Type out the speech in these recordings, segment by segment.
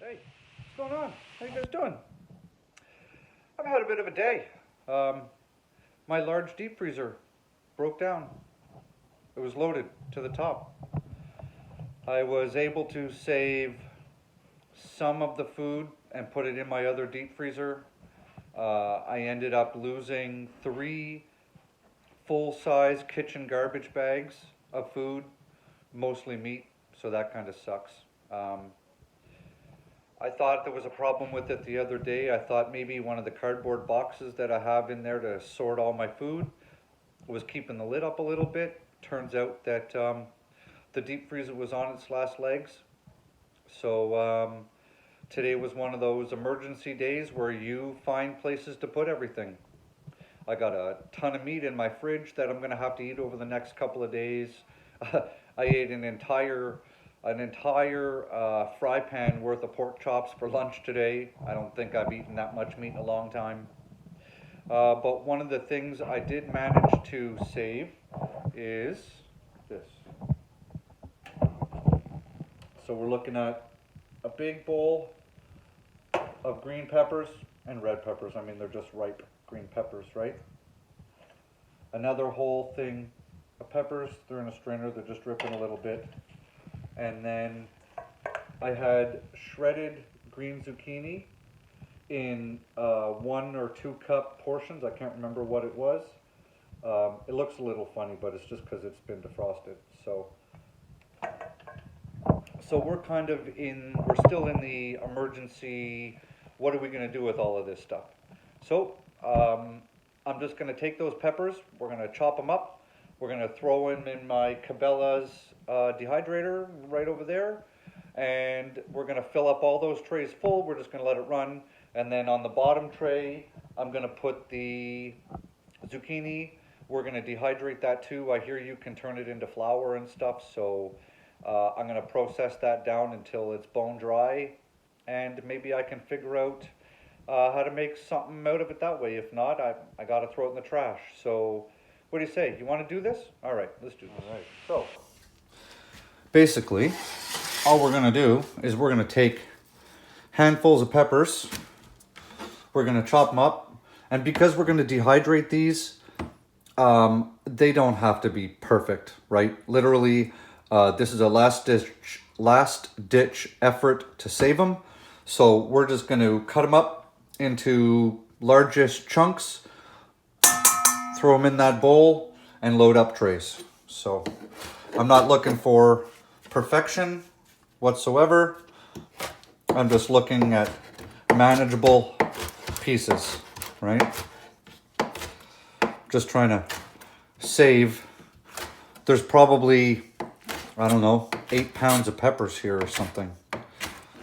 Hey, what's going on? How you guys doing? I've had a bit of a day. My large deep freezer broke down. It was loaded to the top. I was able to save some of the food and put it in my other deep freezer. I ended up losing 3 full-size kitchen garbage bags of food, mostly meat, so that kind of sucks. I thought there was a problem with it the other day. I thought maybe one of the cardboard boxes that I have in there to sort all my food was keeping the lid up a little bit. Turns out that the deep freezer was on its last legs. So today was one of those emergency days where you find places to put everything. I got a ton of meat in my fridge that I'm going to have to eat over the next couple of days. I ate an entire fry pan worth of pork chops for lunch today. I don't think I've eaten that much meat in a long time. But one of the things I did manage to save is this. So we're looking at a big bowl of green peppers and red peppers. I mean, they're just ripe green peppers, right? Another whole thing of peppers. They're in a strainer. They're just dripping a little bit. And then I had shredded green zucchini in 1 or 2 cup portions. I can't remember what it was. It looks a little funny, but it's just because it's been defrosted. So we're still in the emergency, what are we going to do with all of this stuff? So I'm just going to take those peppers, we're going to chop them up, we're going to throw them in my Cabela's dehydrator right over there, and we're going to fill up all those trays full. We're just going to let it run, and then on the bottom tray I'm going to put the zucchini. We're going to dehydrate that too. I hear you can turn it into flour and stuff, so I'm going to process that down until it's bone dry, and maybe I can figure out how to make something out of it that way. If not, I got to throw it in the trash. So what do you say? You want to do this? All right, let's do this. All right. So basically, all we're going to do is we're going to take handfuls of peppers. We're going to chop them up. And because we're going to dehydrate these, they don't have to be perfect, right? Literally, this is a last ditch effort to save them. So we're just going to cut them up into largest chunks, throw them in that bowl, and load up trays. So I'm not looking for perfection whatsoever. I'm just looking at manageable pieces, right? Just trying to save. There's probably, I don't know, 8 pounds of peppers here or something.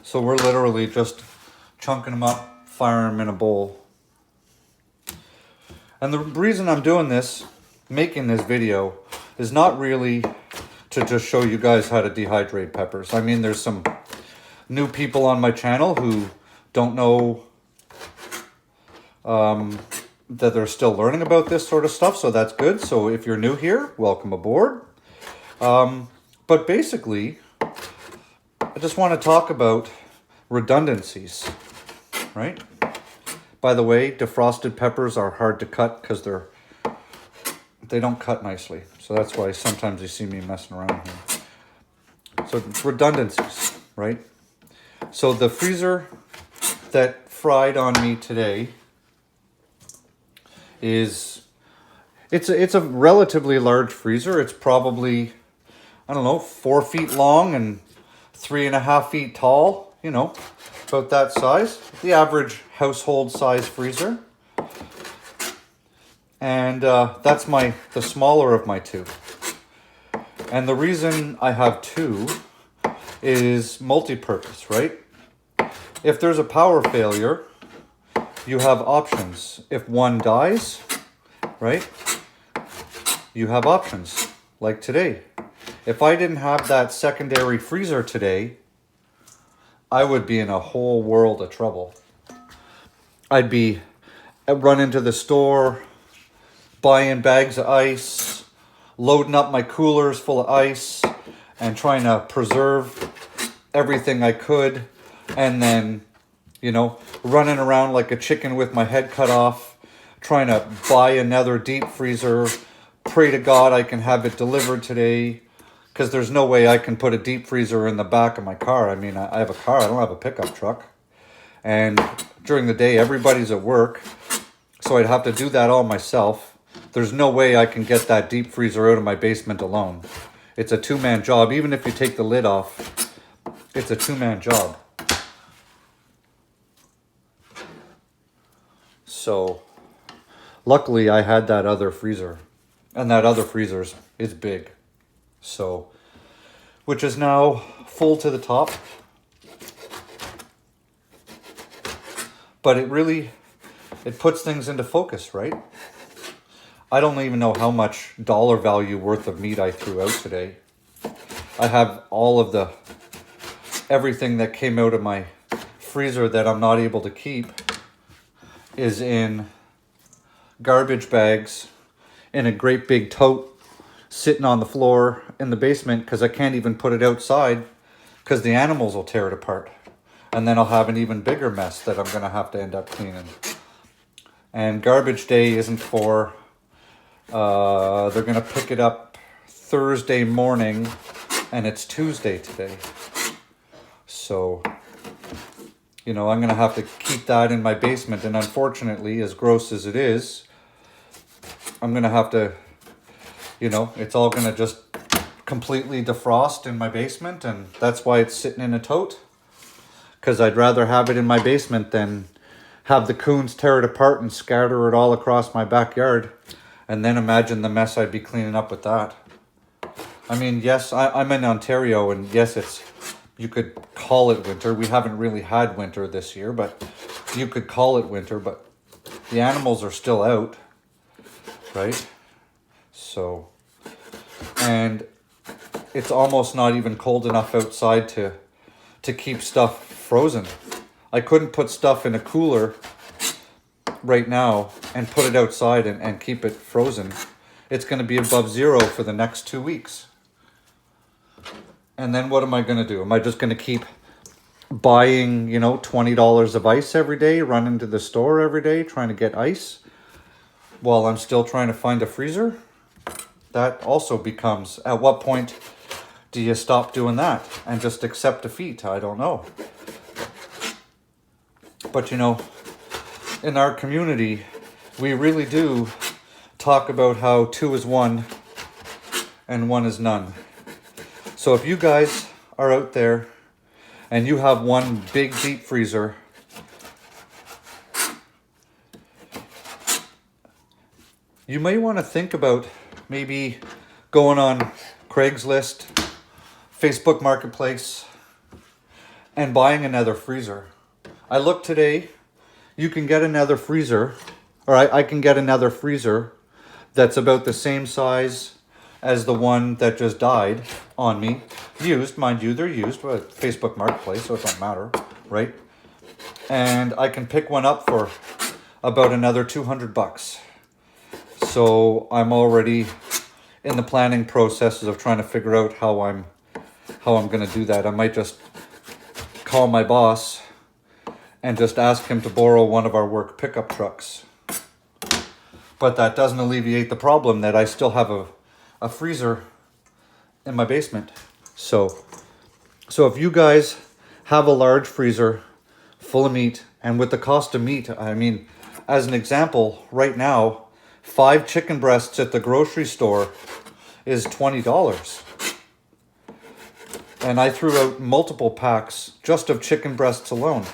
So we're literally just chunking them up, firing them in a bowl. And the reason I'm doing this, making this video, is not really to just show you guys how to dehydrate peppers. I mean, there's some new people on my channel who don't know that they're still learning about this sort of stuff, so that's good. So if you're new here, welcome aboard. But basically, I just want to talk about redundancies, right? By the way, defrosted peppers are hard to cut because they don't cut nicely. So that's why sometimes you see me messing around here. So redundancies, right? So the freezer that fried on me today it's a relatively large freezer. It's probably, I don't know, 4 feet long and 3.5 feet tall, you know, about that size. The average household size freezer. And that's the smaller of my 2. And the reason I have 2 is multi-purpose, right? If there's a power failure, you have options. If one dies, right, you have options, like today. If I didn't have that secondary freezer today, I would be in a whole world of trouble. I'd be running to the store, buying bags of ice, loading up my coolers full of ice, and trying to preserve everything I could and then, you know, running around like a chicken with my head cut off, trying to buy another deep freezer, pray to God I can have it delivered today, because there's no way I can put a deep freezer in the back of my car. I mean, I have a car, I don't have a pickup truck. And during the day, everybody's at work, so I'd have to do that all myself. There's no way I can get that deep freezer out of my basement alone. It's a two-man job. Even if you take the lid off, it's a two-man job. So, luckily I had that other freezer. And that other freezer is big. So, which is now full to the top. But it puts things into focus, right? I don't even know how much dollar value worth of meat I threw out today. I have all of everything that came out of my freezer that I'm not able to keep is in garbage bags in a great big tote sitting on the floor in the basement because I can't even put it outside because the animals will tear it apart. And then I'll have an even bigger mess that I'm going to have to end up cleaning. And garbage day isn't for... they're going to pick it up Thursday morning, and it's Tuesday today. So, you know, I'm going to have to keep that in my basement. And unfortunately, as gross as it is, I'm going to have to, you know, it's all going to just completely defrost in my basement. And that's why it's sitting in a tote. Because I'd rather have it in my basement than have the coons tear it apart and scatter it all across my backyard. And then imagine the mess I'd be cleaning up with that. I mean, yes, I'm in Ontario, and yes, you could call it winter. We haven't really had winter this year, but you could call it winter, but the animals are still out, right? So, and it's almost not even cold enough outside to keep stuff frozen. I couldn't put stuff in a cooler right now and put it outside and keep it frozen. It's going to be above zero for the next 2 weeks. And then what am I going to do? Am I just going to keep buying, you know, $20 of ice every day, running to the store every day, trying to get ice while I'm still trying to find a freezer? That also becomes, at what point do you stop doing that and just accept defeat? I don't know. But, you know, in our community, we really do talk about how 2 is 1 and 1 is none. So if you guys are out there and you have one big deep freezer, you may want to think about maybe going on Craigslist, Facebook Marketplace, and buying another freezer. I looked today. You can get another freezer, or I can get another freezer that's about the same size as the one that just died on me. Used, mind you, they're used with Facebook Marketplace, so it don't matter, right? And I can pick one up for about another $200. So I'm already in the planning processes of trying to figure out how I'm going to do that. I might just call my boss and just ask him to borrow one of our work pickup trucks. But that doesn't alleviate the problem that I still have a freezer in my basement. So if you guys have a large freezer full of meat, and with the cost of meat, I mean, as an example, right now, 5 chicken breasts at the grocery store is $20. And I threw out multiple packs just of chicken breasts alone.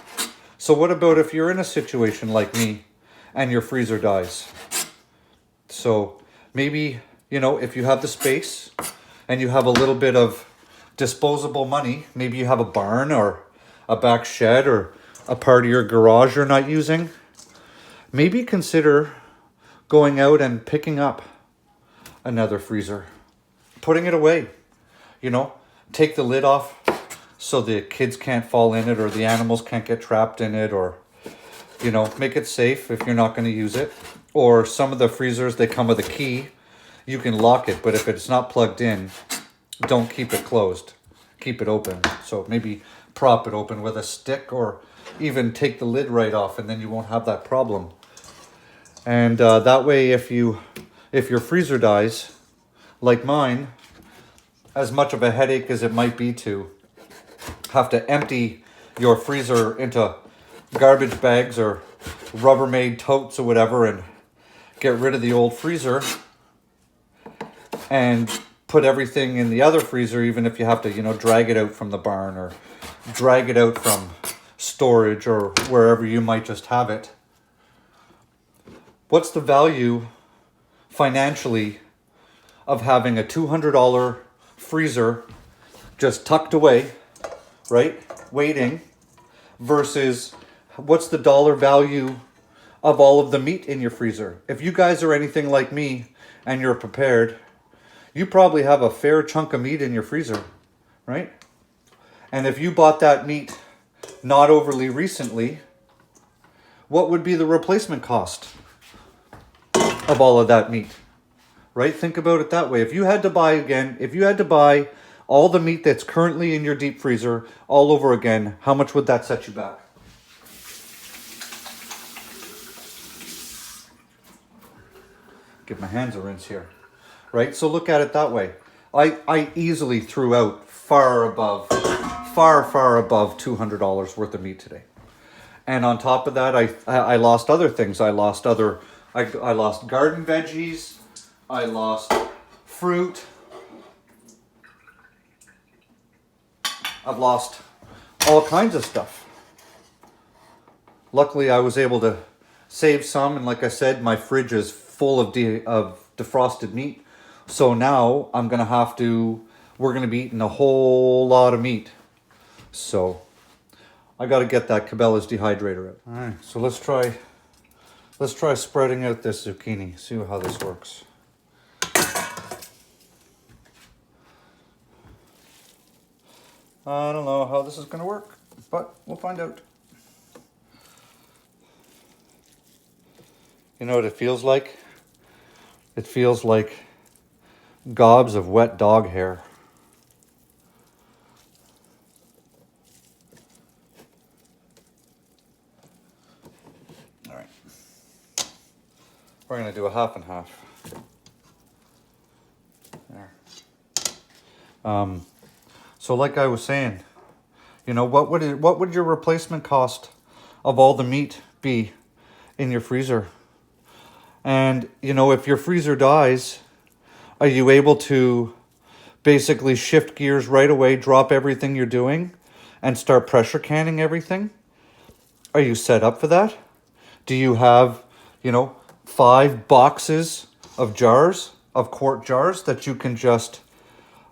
So what about if you're in a situation like me and your freezer dies? So maybe, you know, if you have the space and you have a little bit of disposable money, maybe you have a barn or a back shed or a part of your garage you're not using, maybe consider going out and picking up another freezer, putting it away, you know, take the lid off so the kids can't fall in it or the animals can't get trapped in it, or, you know, make it safe if you're not going to use it. Or some of the freezers, they come with a key. You can lock it, but if it's not plugged in, don't keep it closed. Keep it open. So maybe prop it open with a stick, or even take the lid right off, and then you won't have that problem. And that way, if your freezer dies, like mine, as much of a headache as it might be to have to empty your freezer into garbage bags or Rubbermaid totes or whatever and get rid of the old freezer and put everything in the other freezer, even if you have to, drag it out from the barn or drag it out from storage or wherever you might just have it. What's the value financially of having a $200 freezer just tucked away, right, waiting, versus what's the dollar value of all of the meat in your freezer? If you guys are anything like me and you're prepared, you probably have a fair chunk of meat in your freezer, right? And if you bought that meat not overly recently, what would be the replacement cost of all of that meat, right? Think about it that way. If you had to buy all the meat that's currently in your deep freezer all over again, how much would that set you back? Give my hands a rinse here, right? So look at it that way. I easily threw out far above $200 worth of meat today. And on top of that, I lost other things. I lost garden veggies. I lost fruit. I've lost all kinds of stuff. Luckily, I was able to save some, and like I said, my fridge is full of defrosted meat. So now we're gonna be eating a whole lot of meat. So I got to get that Cabela's dehydrator out. All right, so let's try spreading out this zucchini. See how this works. I don't know how this is going to work, but we'll find out. You know what it feels like? It feels like gobs of wet dog hair. All right. We're going to do a half and half. There. So like I was saying, what would your replacement cost of all the meat be in your freezer? And, if your freezer dies, are you able to basically shift gears right away, drop everything you're doing, and start pressure canning everything? Are you set up for that? Do you have, 5 boxes of jars, of quart jars, that you can just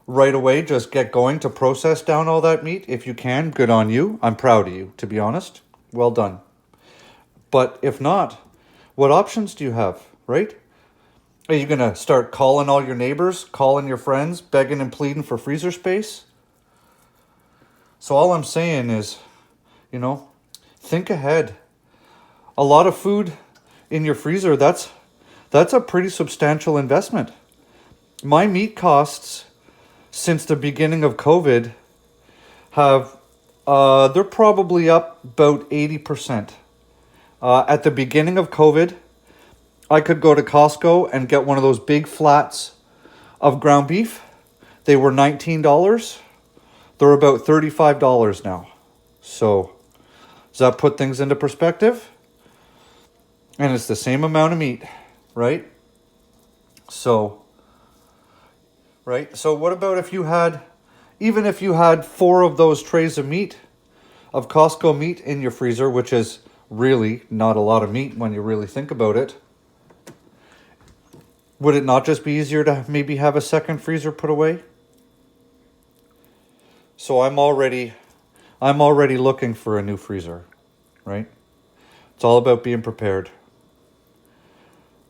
right away just get going to process down all that meat? If you can, good on you. I'm proud of you, to be honest. Well done. But if not, what options do you have, right? Are you going to start calling all your neighbors, calling your friends, begging and pleading for freezer space? So all I'm saying is, think ahead. A lot of food in your freezer, that's a pretty substantial investment. My meat costs since the beginning of COVID they're probably up about 80%. At the beginning of COVID, I could go to Costco and get one of those big flats of ground beef. They were $19. They're about $35 now. So does that put things into perspective? And it's the same amount of meat, right? So what about if you had 4 of those trays of meat, of Costco meat in your freezer, which is really not a lot of meat when you really think about it? Would it not just be easier to maybe have a second freezer put away? So I'm already looking for a new freezer, right? It's all about being prepared.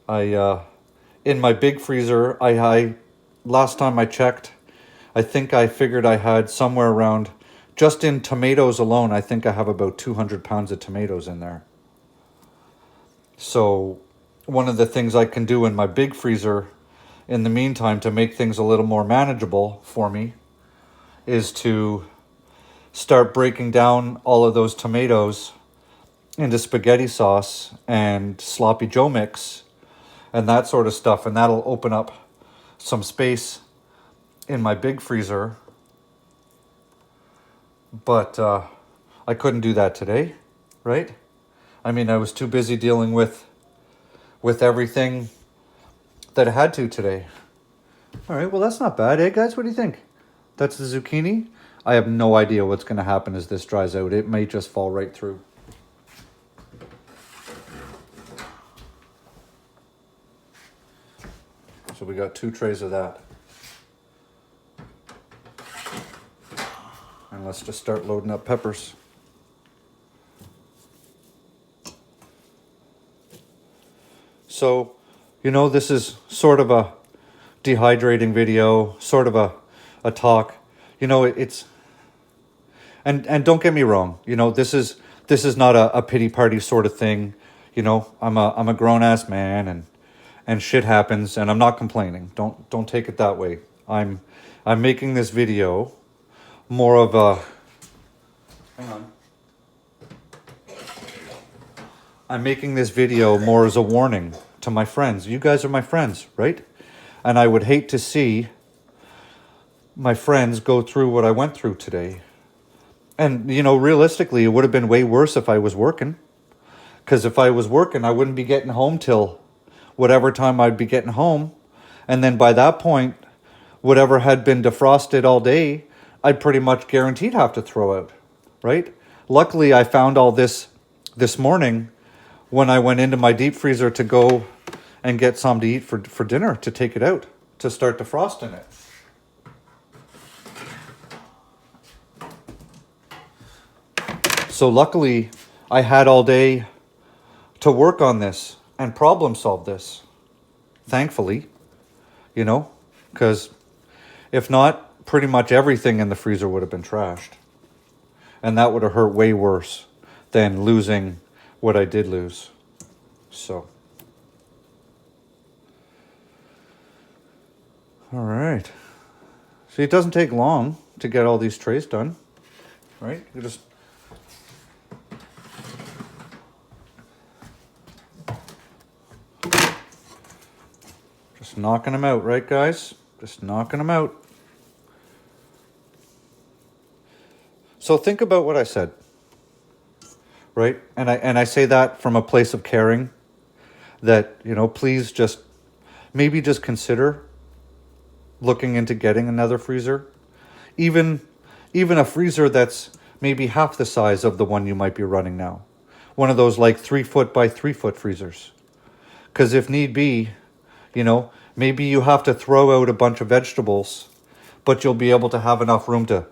In my big freezer, I last time I checked, I think I figured I had somewhere around, just in tomatoes alone, I think I have about 200 pounds of tomatoes in there. So one of the things I can do in my big freezer in the meantime to make things a little more manageable for me is to start breaking down all of those tomatoes into spaghetti sauce and sloppy Joe mix and that sort of stuff. And that'll open up some space in my big freezer. But I couldn't do that today, right? I mean, I was too busy dealing with everything that I had to today. All right, well, that's not bad, eh, guys? What do you think? That's the zucchini. I have no idea what's going to happen as this dries out. It may just fall right through. So we got 2 trays of that. And let's just start loading up peppers. So, you know, this is sort of a dehydrating video, sort of a talk. You know, it's and don't get me wrong, you know, this is not a pity party sort of thing. You know, I'm a grown ass man and shit happens and I'm not complaining. Don't take it that way. I'm making this video more of a hang on. I'm making this video more as a warning to my friends. You guys are my friends, right? And I would hate to see my friends go through what I went through today. And, you know, realistically, it would have been way worse if I was working. Because if I was working, I wouldn't be getting home till whatever time I'd be getting home. And then by that point, whatever had been defrosted all day, I'd pretty much guaranteed have to throw out, right? Luckily, I found all this morning when I went into my deep freezer to go and get some to eat for dinner, to take it out, to start defrosting it. So luckily, I had all day to work on this and problem solve this. Thankfully, you know, because if not, pretty much everything in the freezer would have been trashed. And that would have hurt way worse than losing what I did lose. So. All right. See, it doesn't take long to get all these trays done, right? You just knocking them out, right, guys? Just knocking them out. So think about what I said, right? And I say that from a place of caring, that, you know, please just maybe just consider looking into getting another freezer, even a freezer that's maybe half the size of the one you might be running now, one of those like 3 foot by 3 foot freezers, because if need be, you know, maybe you have to throw out a bunch of vegetables, but you'll be able to have enough room to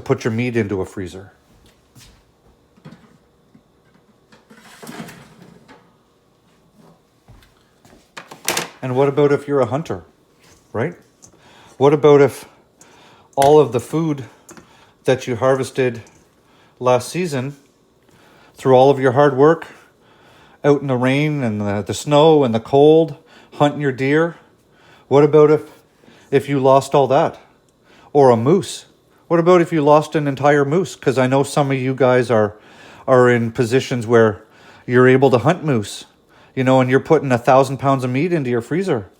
put your meat into a freezer. And what about if you're a hunter, right? What about if all of the food that you harvested last season through all of your hard work out in the rain and the snow and the cold, hunting your deer, what about if you lost all that? Or a moose? What about if you lost an entire moose? Because I know some of you guys are in positions where you're able to hunt moose, you know, and you're putting 1,000 pounds of meat into your freezer.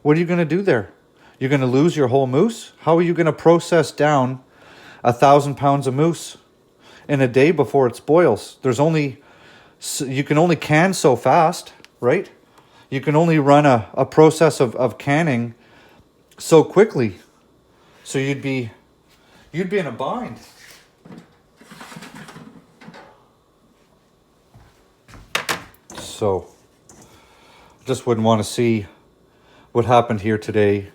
What are you going to do there? You're going to lose your whole moose? How are you going to process down 1,000 pounds of moose in a day before it spoils? You can only can so fast, right? You can only run a process of canning so quickly. So you'd be in a bind. So just wouldn't want to see what happened here today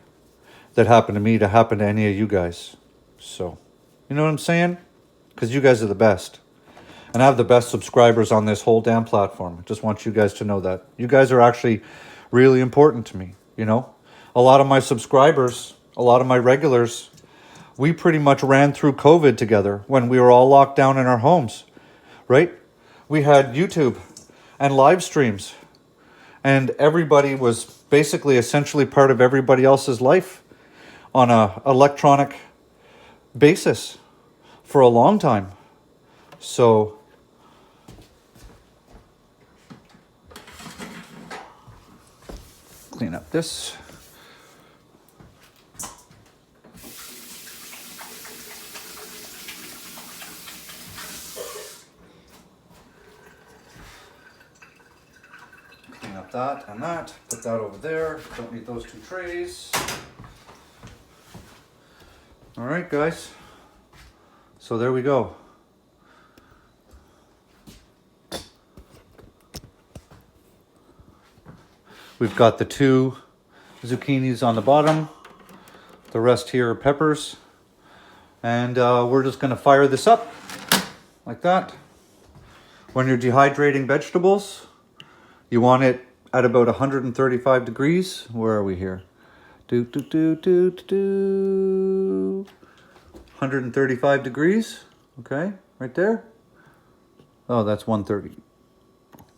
that happened to me to happen to any of you guys. So, you know what I'm saying? Because you guys are the best. And I have the best subscribers on this whole damn platform. I just want you guys to know that. You guys are actually really important to me, you know? A lot of my subscribers, a lot of my regulars, we pretty much ran through COVID together when we were all locked down in our homes, right? We had YouTube and live streams, and everybody was basically essentially part of everybody else's life on a electronic basis for a long time. So clean up this. Clean up that and that. Put that over there. Don't need those two trays. All right, guys. So there we go. We've got the 2 zucchinis on the bottom. The rest here are peppers. And we're just gonna fire this up like that. When you're dehydrating vegetables, you want it at about 135 degrees. Where are we here? 135 degrees. Okay, right there. Oh, that's 130.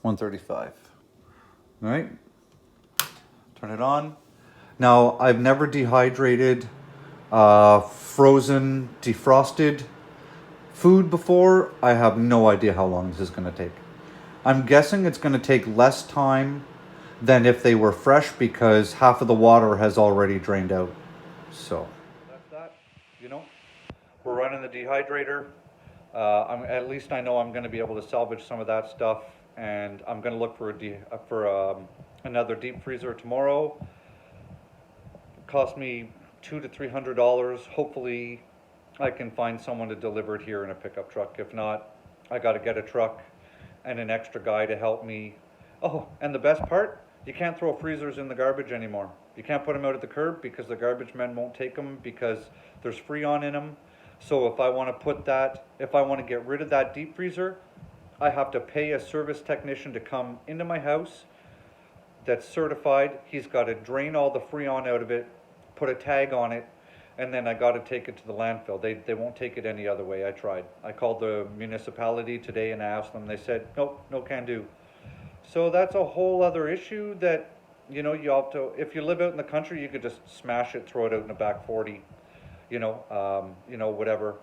135. All right. Turn it on. Now, I've never dehydrated frozen, defrosted food before. I have no idea how long this is going to take. I'm guessing it's going to take less time than if they were fresh because half of the water has already drained out. So that's that. You know, we're running the dehydrator. At least I know I'm going to be able to salvage some of that stuff, and I'm going to look for another deep freezer tomorrow. It cost me $200 to $300. Hopefully, I can find someone to deliver it here in a pickup truck. If not, I got to get a truck and an extra guy to help me. Oh, and the best part, you can't throw freezers in the garbage anymore. You can't put them out at the curb because the garbage men won't take them because there's Freon in them. So if I want to get rid of that deep freezer, I have to pay a service technician to come into my house that's certified. He's got to drain all the Freon out of it, put a tag on it, and then I got to take it to the landfill. They won't take it any other way. I tried. I called the municipality today and I asked them. They said, nope, no can do. So that's a whole other issue that, you know, you have to, if you live out in the country, you could just smash it, throw it out in the back 40, whatever.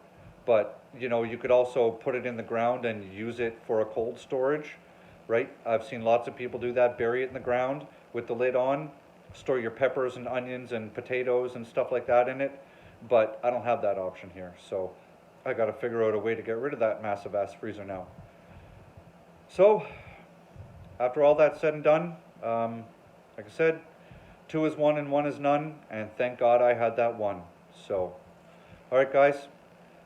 But, you could also put it in the ground and use it for a cold storage, right? I've seen lots of people do that, bury it in the ground with the lid on, store your peppers and onions and potatoes and stuff like that in it. But I don't have that option here. So I got to figure out a way to get rid of that massive ass freezer now. So after all that's said and done, like I said, 2 is 1 and 1 is none, and thank God I had that 1. So, all right, guys,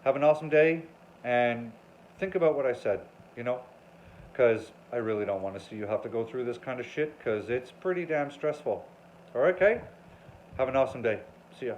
have an awesome day, and think about what I said, because I really don't want to see you have to go through this kind of shit, because it's pretty damn stressful. All right, okay? Have an awesome day. See ya.